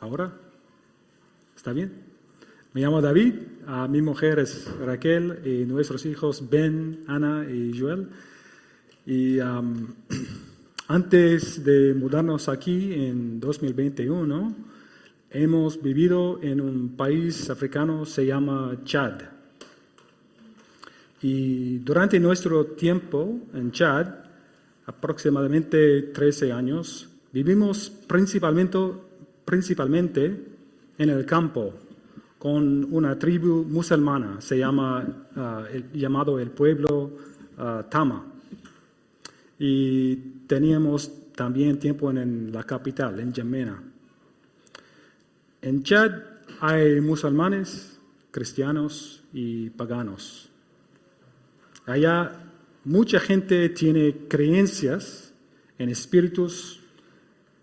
¿Ahora? ¿Está bien? Me llamo David, mi mujer es Raquel y nuestros hijos Ben, Ana y Joel. Y antes de mudarnos aquí en 2021, hemos vivido en un país africano, se llama Chad. Y durante nuestro tiempo en Chad, aproximadamente 13 años, vivimos principalmente en el campo con una tribu musulmana, llamado el pueblo Tama. Y teníamos también tiempo en la capital, en Yamena. En Chad hay musulmanes, cristianos y paganos. Allá mucha gente tiene creencias en espíritus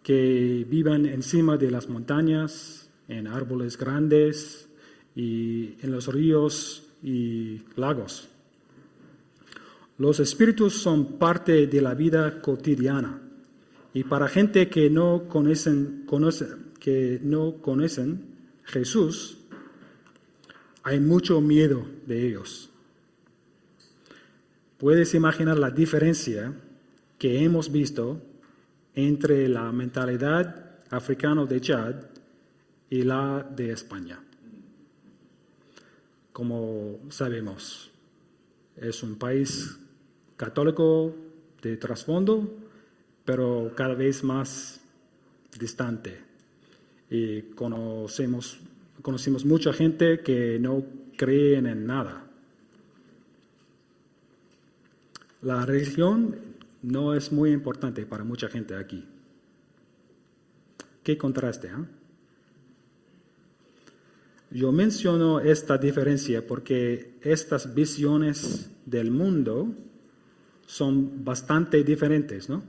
que viven encima de las montañas, en árboles grandes y en los ríos y lagos. Los espíritus son parte de la vida cotidiana y para gente que no conocen Jesús, hay mucho miedo de ellos. Puedes imaginar la diferencia que hemos visto entre la mentalidad africana de Chad y la de España. Como sabemos, es un país católico de trasfondo, pero cada vez más distante. Y conocemos mucha gente que no cree en nada. La religión no es muy importante para mucha gente aquí. ¿Qué contraste? Yo menciono esta diferencia porque estas visiones del mundo son bastante diferentes, ¿no?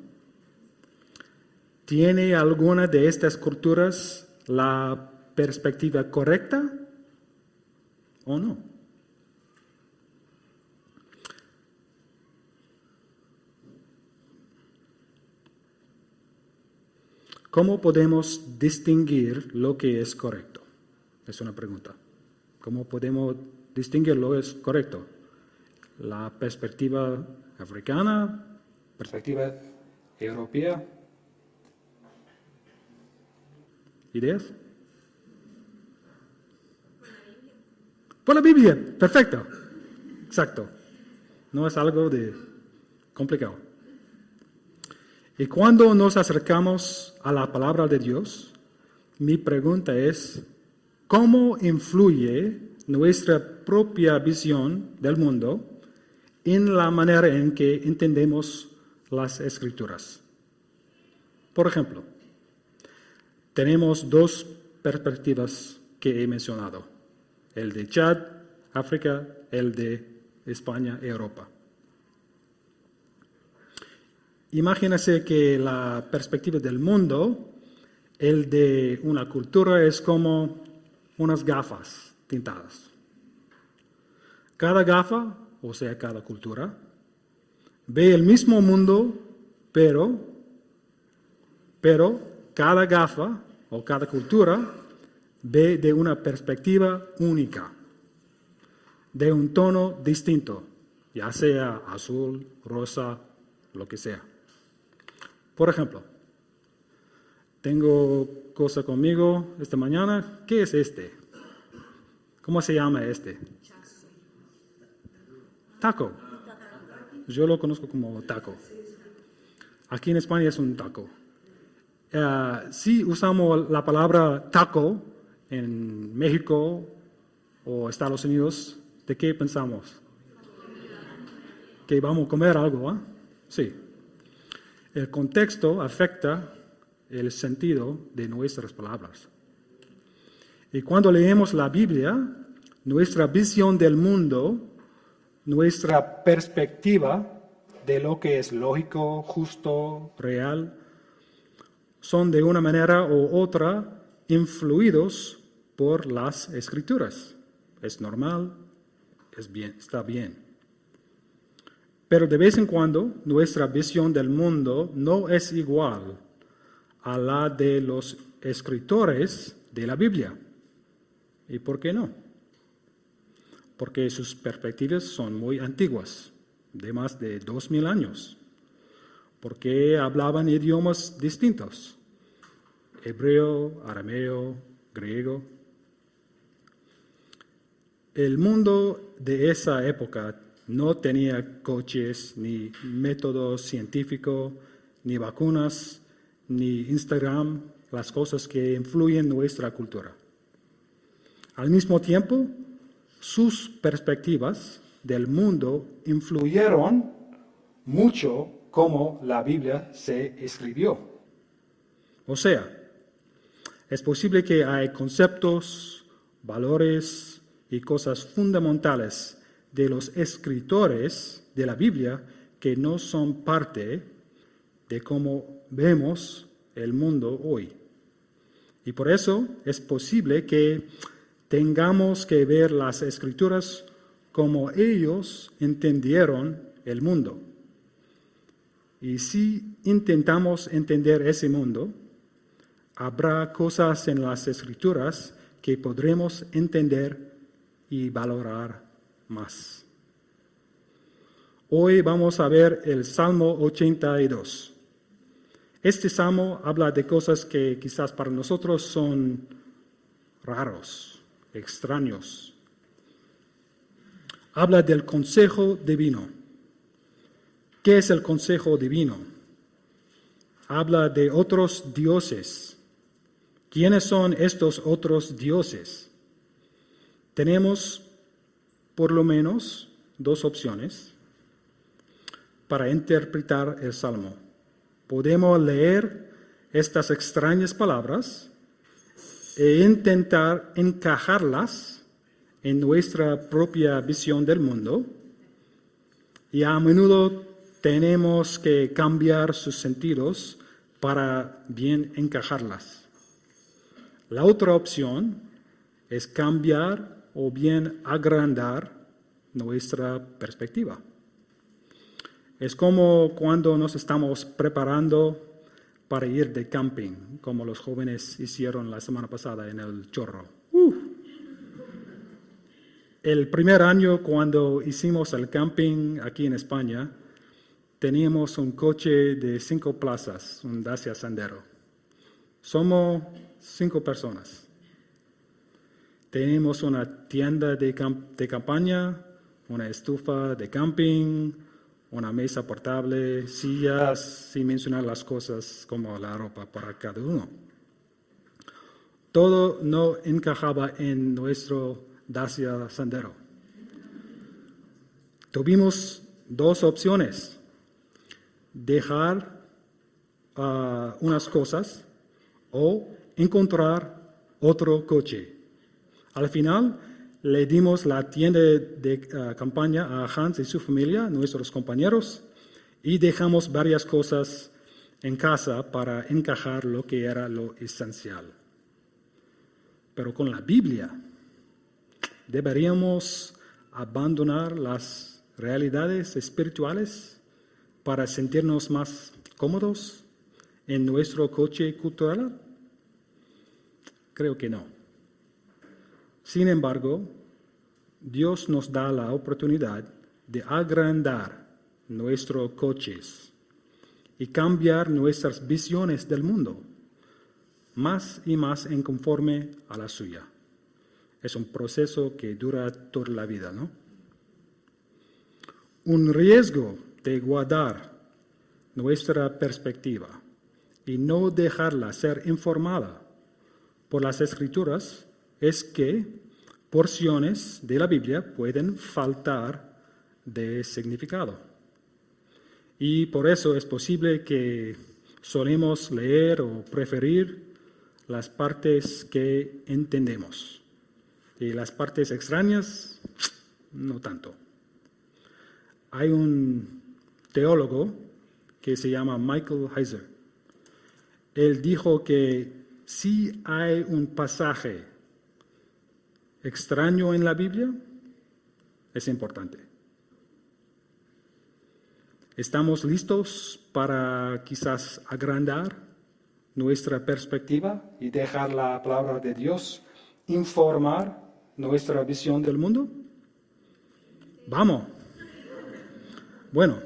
¿Tiene alguna de estas culturas la perspectiva correcta o no? ¿Cómo podemos distinguir lo que es correcto? Es una pregunta. ¿Cómo podemos distinguir lo que es correcto? La perspectiva africana, perspectiva europea. ¿Ideas? Por la Biblia, perfecto. Exacto. No es algo de complicado. Y cuando nos acercamos a la palabra de Dios, mi pregunta es, ¿cómo influye nuestra propia visión del mundo en la manera en que entendemos las Escrituras? Por ejemplo, tenemos dos perspectivas que he mencionado, el de Chad, África, el de España, Europa. Imagínese que la perspectiva del mundo, el de una cultura, es como unas gafas tintadas. Cada gafa, o sea, cada cultura, ve el mismo mundo, pero cada gafa o cada cultura ve de una perspectiva única, de un tono distinto, ya sea azul, rosa, lo que sea. Por ejemplo, tengo cosa conmigo esta mañana. ¿Qué es este? ¿Cómo se llama este? Taco. Yo lo conozco como taco. Aquí en España es un taco. Si usamos la palabra taco en México o Estados Unidos, ¿de qué pensamos? Que vamos a comer algo, ¿eh? Sí. El contexto afecta el sentido de nuestras palabras. Y cuando leemos la Biblia, nuestra visión del mundo, nuestra perspectiva de lo que es lógico, justo, real, son de una manera u otra influidos por las Escrituras. Es normal, es bien, está bien. Pero de vez en cuando nuestra visión del mundo no es igual a la de los escritores de la Biblia. ¿Y por qué no? Porque sus perspectivas son muy antiguas, de más de 2000 años. Porque hablaban idiomas distintos: hebreo, arameo, griego. El mundo de esa época no tenía coches, ni método científico, ni vacunas, ni Instagram, las cosas que influyen en nuestra cultura. Al mismo tiempo, sus perspectivas del mundo influyeron mucho cómo la Biblia se escribió. O sea, es posible que hay conceptos, valores y cosas fundamentales de los escritores de la Biblia que no son parte de cómo vemos el mundo hoy. Y por eso es posible que tengamos que ver las Escrituras como ellos entendieron el mundo. Y si intentamos entender ese mundo, habrá cosas en las Escrituras que podremos entender y valorar más. Hoy vamos a ver el Salmo 82. Este salmo habla de cosas que quizás para nosotros son raros, extraños. Habla del consejo divino. ¿Qué es el consejo divino? Habla de otros dioses. ¿Quiénes son estos otros dioses? Tenemos por lo menos dos opciones para interpretar el Salmo. Podemos leer estas extrañas palabras e intentar encajarlas en nuestra propia visión del mundo, y a menudo tenemos que cambiar sus sentidos para bien encajarlas. La otra opción es cambiar o bien agrandar nuestra perspectiva. Es como cuando nos estamos preparando para ir de camping, como los jóvenes hicieron la semana pasada en el Chorro. El primer año cuando hicimos el camping aquí en España, teníamos un coche de 5 plazas, un Dacia Sandero. Somos 5 personas. Tenemos una tienda de campaña, una estufa de camping, una mesa portable, sillas, sin mencionar las cosas como la ropa para cada uno. Todo no encajaba en nuestro Dacia Sandero. Tuvimos dos opciones: dejar unas cosas o encontrar otro coche. Al final, le dimos la tienda de campaña a Hans y su familia, nuestros compañeros, y dejamos varias cosas en casa para encajar lo que era lo esencial. Pero con la Biblia, ¿deberíamos abandonar las realidades espirituales para sentirnos más cómodos en nuestro coche cultural? Creo que no. Sin embargo, Dios nos da la oportunidad de agrandar nuestros coches y cambiar nuestras visiones del mundo más y más en conforme a la suya. Es un proceso que dura toda la vida, ¿no? Un riesgo de guardar nuestra perspectiva y no dejarla ser informada por las Escrituras es que porciones de la Biblia pueden faltar de significado. Y por eso es posible que solemos leer o preferir las partes que entendemos. Y las partes extrañas, no tanto. Hay un teólogo que se llama Michael Heiser. Él dijo que si hay un pasaje extraño en la Biblia, es importante. ¿Estamos listos para quizás agrandar nuestra perspectiva y dejar la palabra de Dios informar nuestra visión del mundo? Vamos. Bueno,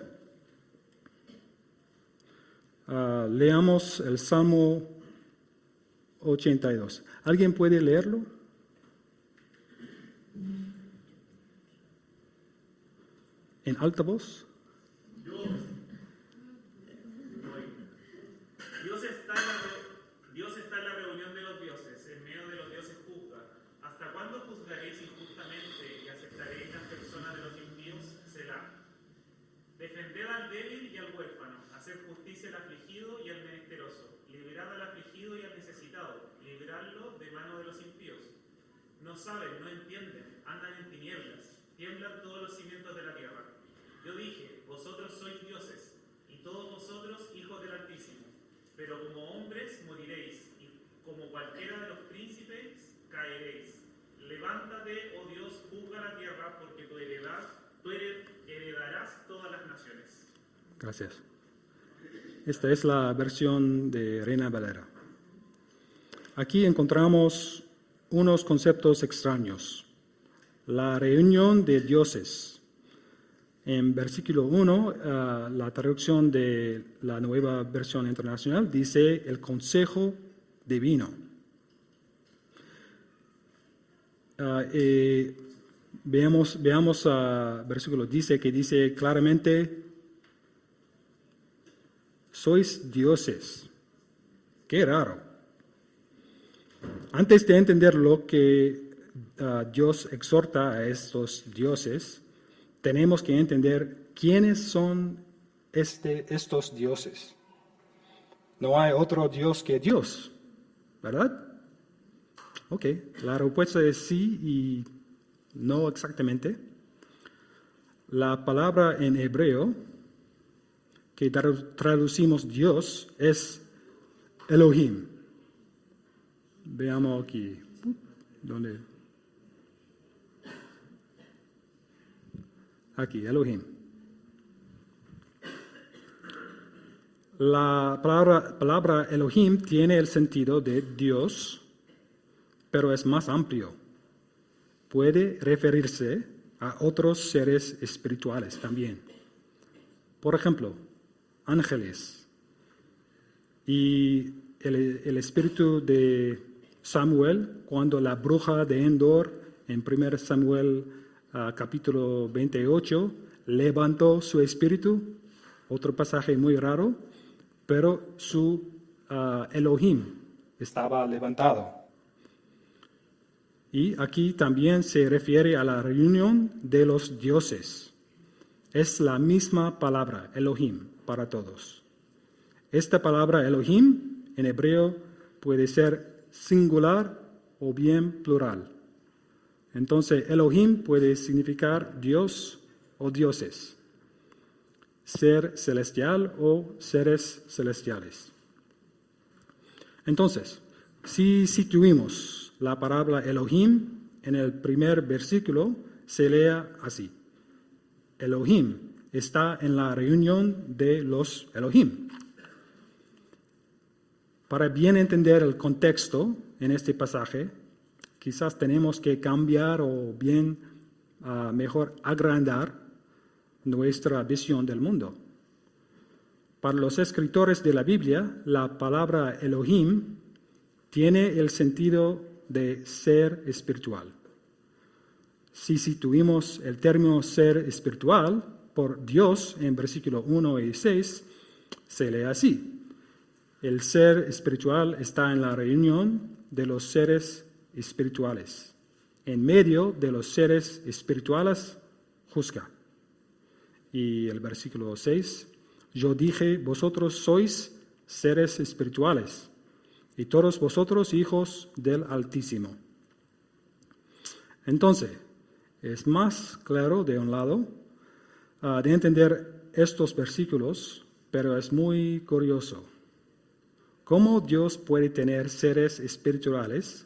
leamos el Salmo 82. ¿Alguien puede leerlo? En alta voz. Dios está en la reunión de los dioses, en medio de los dioses juzga. ¿Hasta cuándo juzgaréis injustamente y aceptaréis las personas de los impíos? Selah. Defended al débil y al huérfano, hacer justicia al afligido y al menesteroso, liberad al afligido y al necesitado, liberadlo de mano de los impíos. No saben, no entienden, andan en tinieblas, tiemblan todos los cimientos de la tierra. Yo dije, vosotros sois dioses, y todos vosotros hijos del Altísimo, pero como hombres moriréis, y como cualquiera de los príncipes caeréis. Levántate, oh Dios, juzga la tierra, porque tú heredarás todas las naciones. Gracias. Esta es la versión de Reina Valera. Aquí encontramos unos conceptos extraños. La reunión de dioses. En versículo 1, la traducción de la Nueva Versión Internacional dice el consejo divino. Veamos versículo, dice claramente, sois dioses. Qué raro. Antes de entender lo que Dios exhorta a estos dioses, tenemos que entender quiénes son estos dioses. No hay otro Dios que Dios, ¿verdad? Ok, la respuesta es sí y no exactamente. La palabra en hebreo que traducimos Dios es Elohim. Veamos aquí. ¿Dónde? Aquí, Elohim. La palabra Elohim tiene el sentido de Dios, pero es más amplio. Puede referirse a otros seres espirituales también. Por ejemplo, ángeles y el espíritu de Samuel, cuando la bruja de Endor, en 1 Samuel capítulo 28, levantó su espíritu, otro pasaje muy raro, pero su Elohim estaba levantado. Y aquí también se refiere a la reunión de los dioses. Es la misma palabra, Elohim, para todos. Esta palabra Elohim en hebreo puede ser singular o bien plural. Entonces, Elohim puede significar Dios o dioses, ser celestial o seres celestiales. Entonces, si situamos la palabra Elohim en el primer versículo, se lea así. Elohim está en la reunión de los Elohim. Para bien entender el contexto en este pasaje, quizás tenemos que cambiar o bien mejor agrandar nuestra visión del mundo. Para los escritores de la Biblia, la palabra Elohim tiene el sentido de ser espiritual. Si situamos el término ser espiritual por Dios en versículo 1 y 6, se lee así. El ser espiritual está en la reunión de los seres espirituales. En medio de los seres espirituales, juzga. Y el versículo 6, yo dije, vosotros sois seres espirituales, y todos vosotros hijos del Altísimo. Entonces, es más claro de un lado de entender estos versículos, pero es muy curioso. ¿Cómo Dios puede tener seres espirituales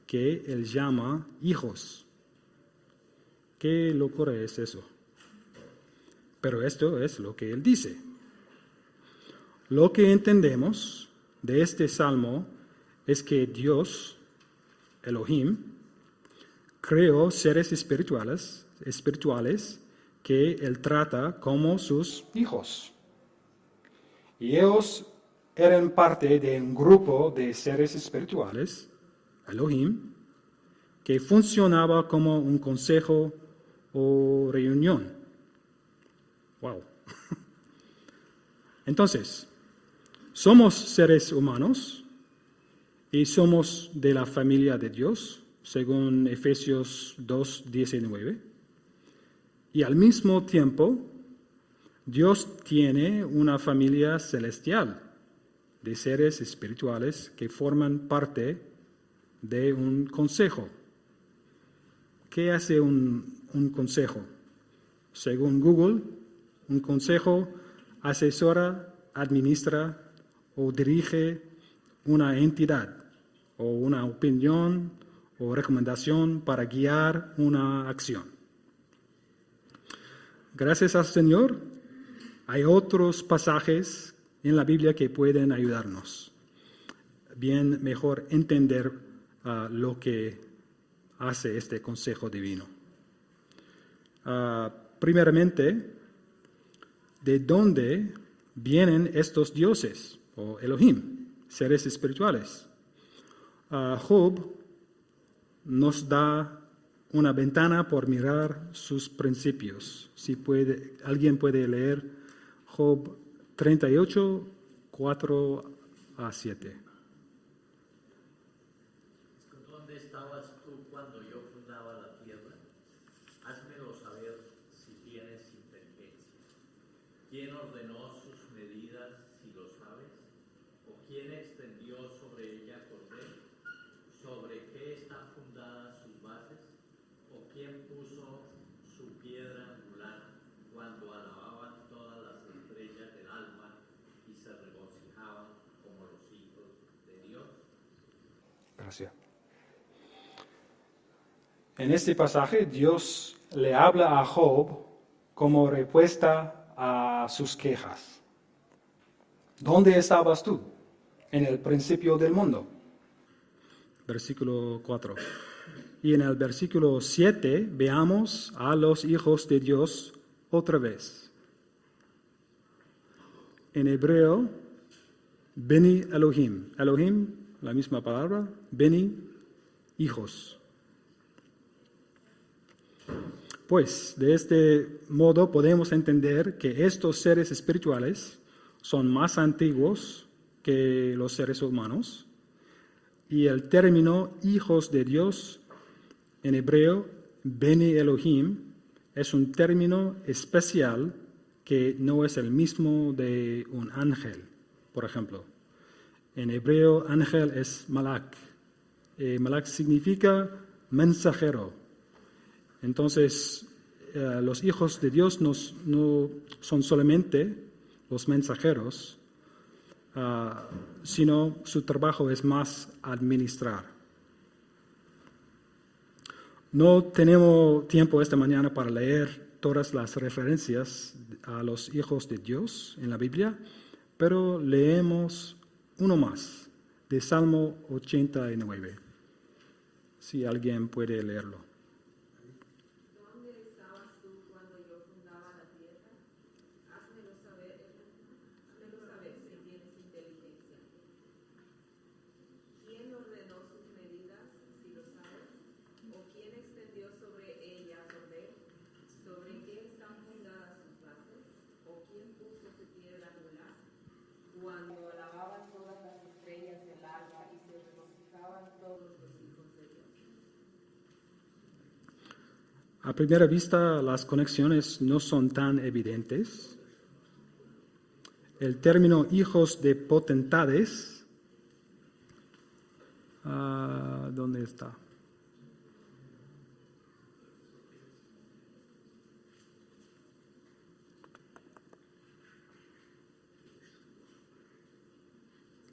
que Él llama hijos? ¿Qué locura es eso? Pero esto es lo que Él dice. Lo que entendemos de este salmo es que Dios, Elohim, creó seres espirituales que Él trata como sus hijos. Y ellos eran parte de un grupo de seres espirituales, Elohim, que funcionaba como un consejo o reunión. Wow. Entonces, somos seres humanos y somos de la familia de Dios, según Efesios 2:19. Y al mismo tiempo, Dios tiene una familia celestial de seres espirituales que forman parte de un consejo. ¿Qué hace un consejo? Según Google, un consejo asesora, administra o dirige una entidad o una opinión o recomendación para guiar una acción. Gracias al Señor, hay otros pasajes en la Biblia que pueden ayudarnos bien mejor entender lo que hace este consejo divino. Primeramente, ¿de dónde vienen estos dioses o Elohim, seres espirituales? Job nos da una ventana por mirar sus principios. Si alguien puede leer Job 38, 4-7. ¿Dónde estabas tú cuando yo fundaba la tierra? Házmelo saber si tienes inteligencia. ¿Quién ordenó sus medidas, si lo sabes? ¿O quién extendió sobre ella cordel? ¿Sobre qué están fundadas sus bases? ¿O quién puso su piedra angular cuando alababan todas las estrellas del alma y se regocijaban como los hijos de Dios? Gracias. En este pasaje, Dios le habla a Job como respuesta a sus quejas. ¿Dónde estabas tú? En el principio del mundo. Versículo 4. Y en el versículo 7 veamos a los hijos de Dios otra vez. En hebreo, Beni Elohim. Elohim, la misma palabra, Beni, hijos. Pues, de este modo podemos entender que estos seres espirituales son más antiguos que los seres humanos y el término hijos de Dios en hebreo, Beni Elohim, es un término especial que no es el mismo de un ángel, por ejemplo. En hebreo, ángel es malak. Malak significa mensajero. Entonces, los hijos de Dios no son solamente los mensajeros, sino su trabajo es más administrar. No tenemos tiempo esta mañana para leer todas las referencias a los hijos de Dios en la Biblia, pero leemos uno más, de Salmo 89. Si alguien puede leerlo. ¿Dónde estabas tú cuando yo fundaba la tierra? Házmelo saber si tienes inteligencia. ¿Quién ordenó sus medidas, si lo sabes? ¿O quién extendió sobre ella cordel? ¿Sobre qué están fundadas sus bases? ¿O quién puso su piedra angular? Cuando alababan todas las estrellas del alba y se regocijaban todos los hijos de Dios. A primera vista, las conexiones no son tan evidentes. El término hijos de potestades, ¿dónde está?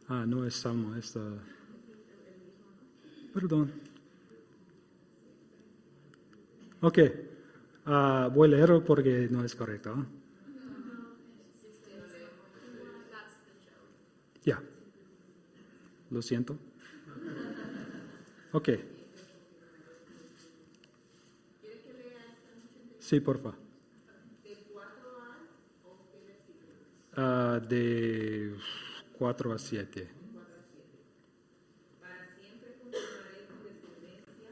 No es Salmo, es... Perdón. Ok, voy a leerlo porque no es correcto. Ya. Lo siento. Ok. Sí, porfa. De 4 a 7. Para siempre continuaré tu descendencia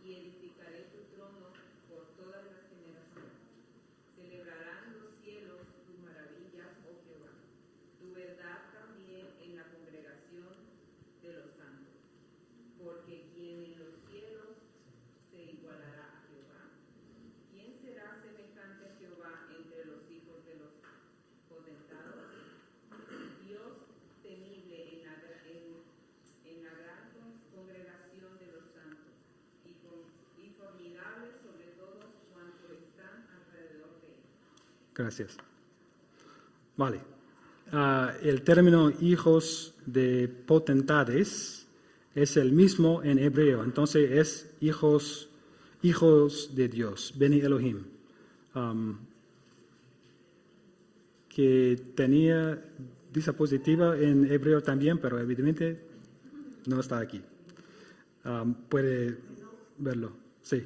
y edificaré tu trono por todas las generaciones. Celebrarán los cielos tus maravillas, oh Jehová, tu verdad también en la congregación de los santos. Porque quien en los cielos se igualará a Jehová, ¿quién será semejante a Jehová entre los hijos de los potentados? Dios temible en la gran congregación de los santos y formidable sobre todos cuantos están alrededor de él. Gracias. Vale. El término hijos de potentades es el mismo en hebreo. Entonces es hijos de Dios, Beni Elohim. Que tenía diapositiva en hebreo también, pero evidentemente no está aquí. Puede verlo. Sí. En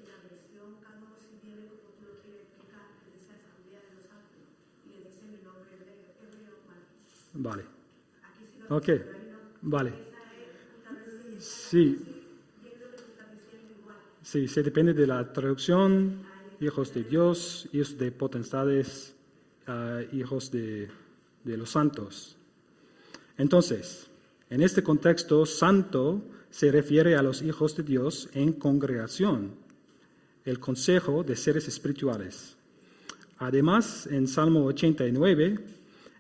la versión Canon sí viene como tú lo quieres explicar, que dice asamblea de los santos, y le dice mi nombre hebreo mal. Vale. Aquí sí lo Ok. dice, pero ahí no. Vale. Esa es justamente Sí. viendo lo que está diciendo igual. Sí, se depende de la traducción. Hijos de Dios, hijos de potestades, hijos de los santos. Entonces, en este contexto, santo se refiere a los hijos de Dios en congregación, el consejo de seres espirituales. Además, en Salmo 89,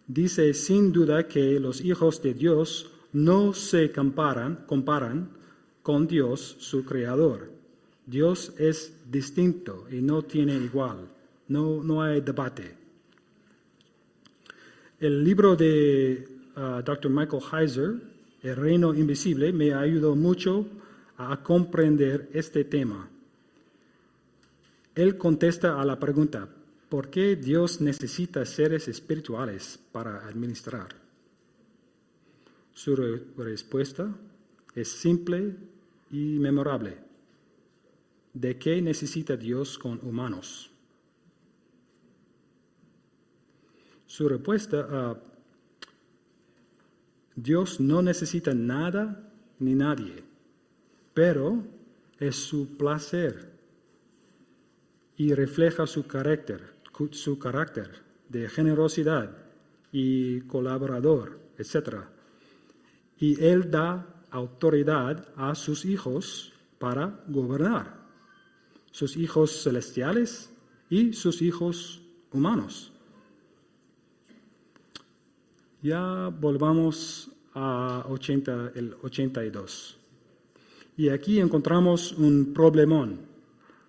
dice sin duda que los hijos de Dios no se comparan con Dios, su creador. Dios es distinto y no tiene igual. No hay debate. El libro de Dr. Michael Heiser, El Reino Invisible, me ayudó mucho a comprender este tema. Él contesta a la pregunta, ¿por qué Dios necesita seres espirituales para administrar? Su respuesta es simple y memorable. ¿De qué necesita Dios con humanos? Su respuesta, Dios no necesita nada ni nadie, pero es su placer y refleja su carácter de generosidad y colaborador, etc. Y Él da autoridad a sus hijos para gobernar, sus hijos celestiales y sus hijos humanos. Ya volvamos a el 82. Y aquí encontramos un problemón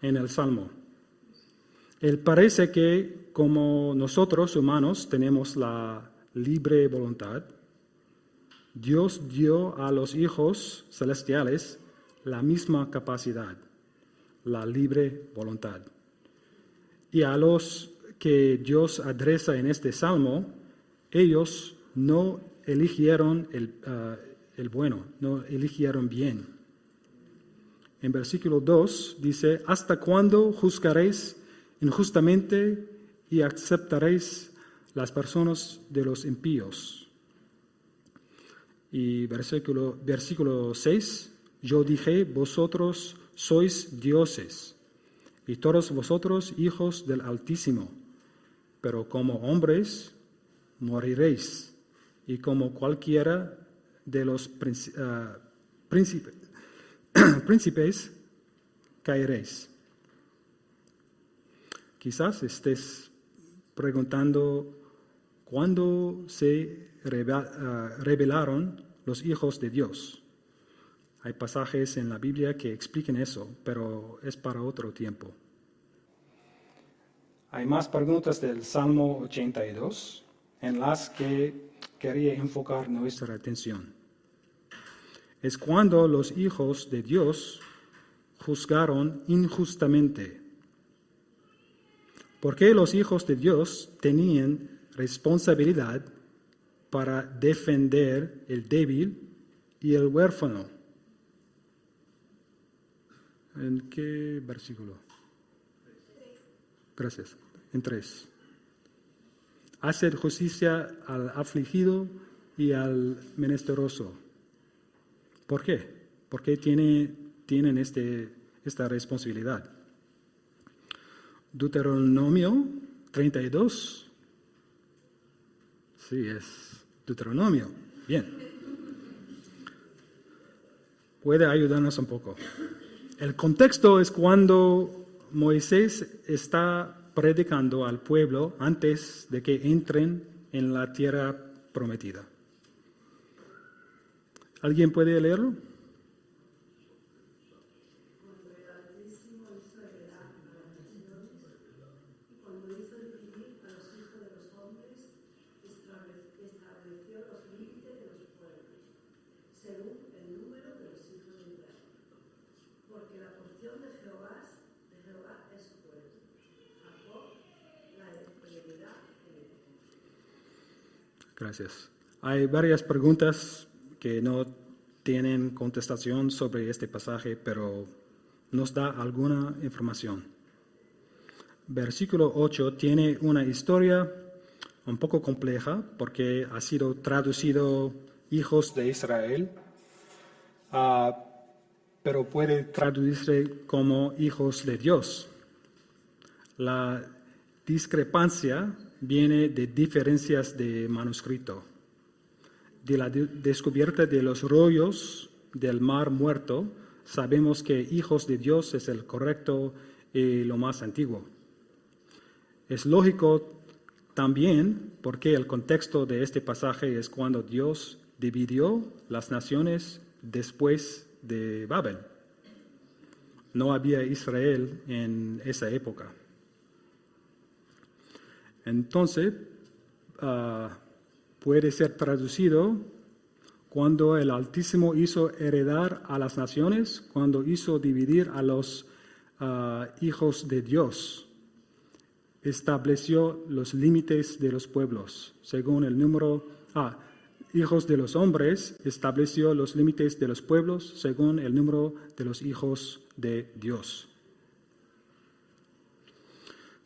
en el Salmo. Él parece que, como nosotros humanos tenemos la libre voluntad, Dios dio a los hijos celestiales la misma capacidad, la libre voluntad. Y a los que Dios adresa en este Salmo, ellos no eligieron el bueno, no eligieron bien. En versículo 2 dice, ¿hasta cuándo juzgaréis injustamente y aceptaréis las personas de los impíos? Y versículo 6, yo dije, vosotros sois dioses, y todos vosotros hijos del Altísimo, pero como hombres moriréis, y como cualquiera de los príncipes caeréis. Quizás estés preguntando cuándo se rebelaron los hijos de Dios. Hay pasajes en la Biblia que explican eso, pero es para otro tiempo. Hay más preguntas del Salmo 82 en las que quería enfocar nuestra atención. Es cuando los hijos de Dios juzgaron injustamente. Porque los hijos de Dios tenían responsabilidad para defender el débil y el huérfano. ¿En qué versículo? Gracias. En 3. Haced justicia al afligido y al menesteroso. ¿Por qué? ¿Por qué tienen esta responsabilidad? Deuteronomio 32. Sí, es Deuteronomio. Bien. Puede ayudarnos un poco. El contexto es cuando Moisés está predicando al pueblo antes de que entren en la tierra prometida. ¿Alguien puede leerlo? Gracias. Hay varias preguntas que no tienen contestación sobre este pasaje, pero nos da alguna información. Versículo 8 tiene una historia un poco compleja porque ha sido traducido hijos de Israel, pero puede traducirse como hijos de Dios. La discrepancia viene de diferencias de manuscrito. De la descubierta de los rollos del Mar Muerto, sabemos que hijos de Dios es el correcto y lo más antiguo. Es lógico también porque el contexto de este pasaje es cuando Dios dividió las naciones después de Babel. No había Israel en esa época. Entonces, puede ser traducido cuando el Altísimo hizo heredar a las naciones, cuando hizo dividir a los hijos de Dios. Estableció los límites de los pueblos, según el número... hijos de los hombres, estableció los límites de los pueblos, según el número de los hijos de Dios.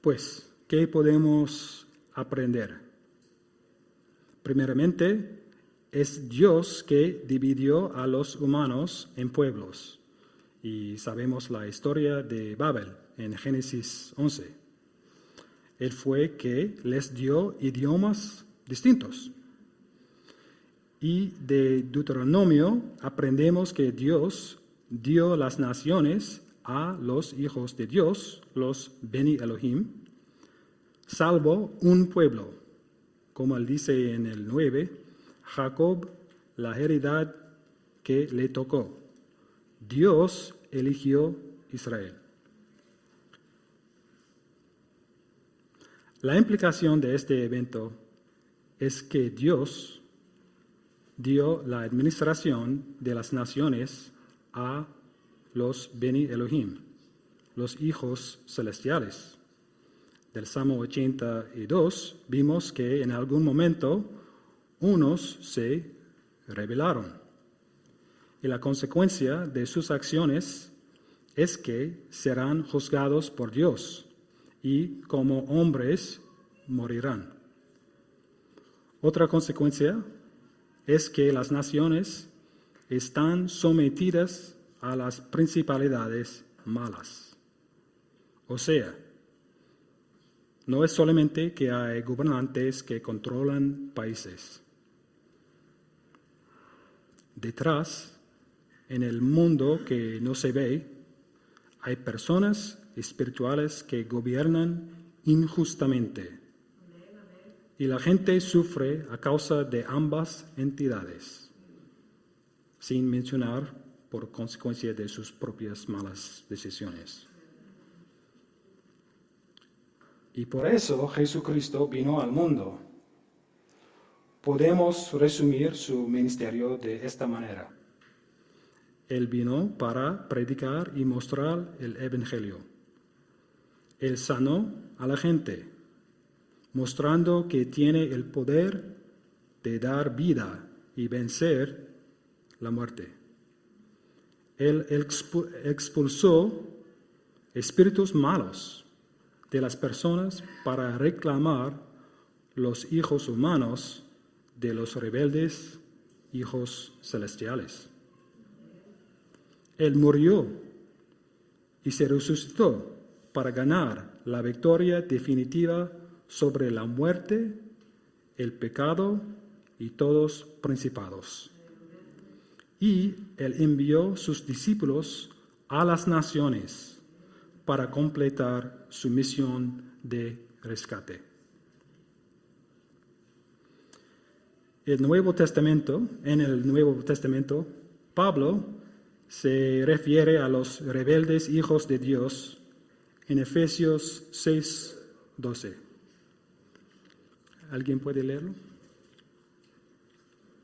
Pues, ¿qué podemos aprender? Primeramente, es Dios que dividió a los humanos en pueblos. Y sabemos la historia de Babel en Génesis 11. Él fue que les dio idiomas distintos. Y de Deuteronomio aprendemos que Dios dio las naciones a los hijos de Dios, los Beni Elohim, salvo un pueblo, como él dice en el 9, Jacob, la heredad que le tocó. Dios eligió Israel. La implicación de este evento es que Dios dio la administración de las naciones a los Beni Elohim, los hijos celestiales. Del Salmo 82 vimos que en algún momento unos se rebelaron. Y la consecuencia de sus acciones es que serán juzgados por Dios y como hombres morirán. Otra consecuencia es que las naciones están sometidas a las principalidades malas. O sea, no es solamente que hay gobernantes que controlan países. Detrás, en el mundo que no se ve, hay personas espirituales que gobiernan injustamente. Y la gente sufre a causa de ambas entidades, sin mencionar por consecuencia de sus propias malas decisiones. Y por eso Jesucristo vino al mundo. Podemos resumir su ministerio de esta manera. Él vino para predicar y mostrar el Evangelio. Él sanó a la gente, mostrando que tiene el poder de dar vida y vencer la muerte. Él expulsó espíritus malos de las personas para reclamar los hijos humanos de los rebeldes hijos celestiales. Él murió y se resucitó para ganar la victoria definitiva sobre la muerte, el pecado y todos principados. Y Él envió sus discípulos a las naciones para completar su misión de rescate. En el Nuevo Testamento, Pablo se refiere a los rebeldes hijos de Dios en Efesios 6:12. ¿Alguien puede leerlo?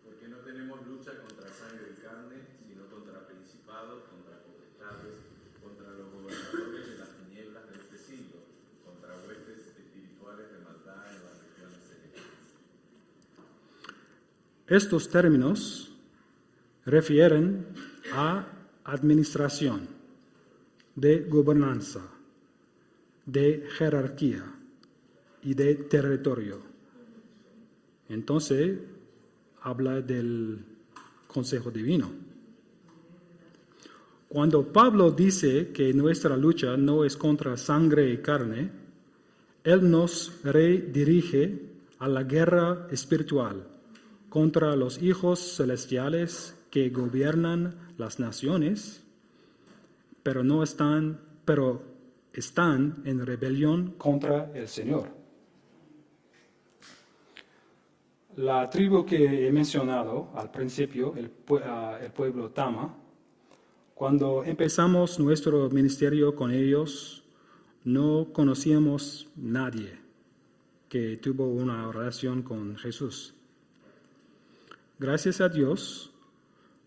Porque no tenemos lucha contra sangre y carne, sino contra principados, contra potestades, contra los gobernadores de las tinieblas de este siglo, contra huestes espirituales de maldad en las regiones celestiales. Estos términos refieren a administración, de gobernanza, de jerarquía y de territorio. Entonces, habla del consejo divino. Cuando Pablo dice que nuestra lucha no es contra sangre y carne, él nos redirige a la guerra espiritual contra los hijos celestiales que gobiernan las naciones, pero están en rebelión contra el Señor. La tribu que he mencionado al principio, el pueblo Tama, cuando empezamos nuestro ministerio con ellos, no conocíamos nadie que tuvo una relación con Jesús. Gracias a Dios,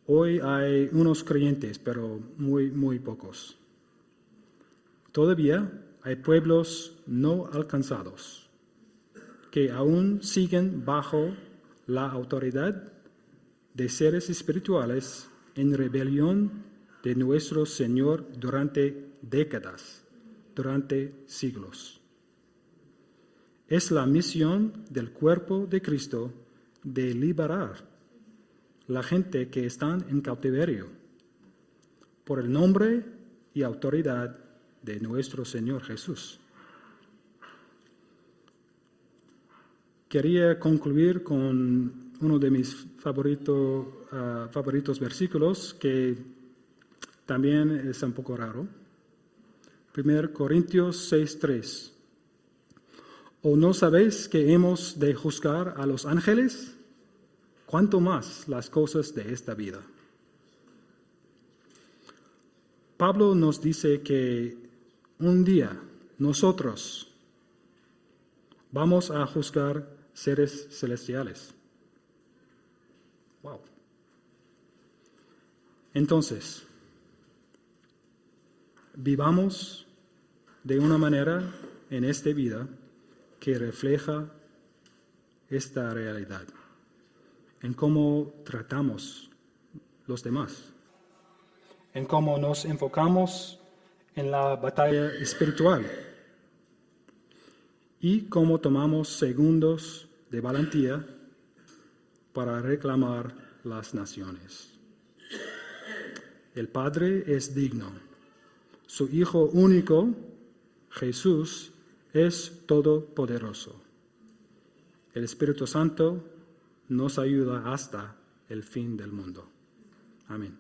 hoy hay unos creyentes, pero muy pocos. Todavía hay pueblos no alcanzados que aún siguen bajo la autoridad de seres espirituales en rebelión de nuestro Señor durante décadas, durante siglos. Es la misión del cuerpo de Cristo de liberar la gente que están en cautiverio por el nombre y autoridad de nuestro Señor Jesús. Quería concluir con uno de mis favoritos versículos que también es un poco raro. 1 Corintios 6:3. ¿O no sabéis que hemos de juzgar a los ángeles? ¿Cuánto más las cosas de esta vida? Pablo nos dice que un día nosotros vamos a juzgar seres celestiales. Wow. Entonces, vivamos de una manera en esta vida que refleja esta realidad, en cómo tratamos los demás, en cómo nos enfocamos en la batalla espiritual y cómo tomamos segundos de valentía para reclamar las naciones. El Padre es digno. Su Hijo único, Jesús, es todopoderoso. El Espíritu Santo nos ayuda hasta el fin del mundo. Amén.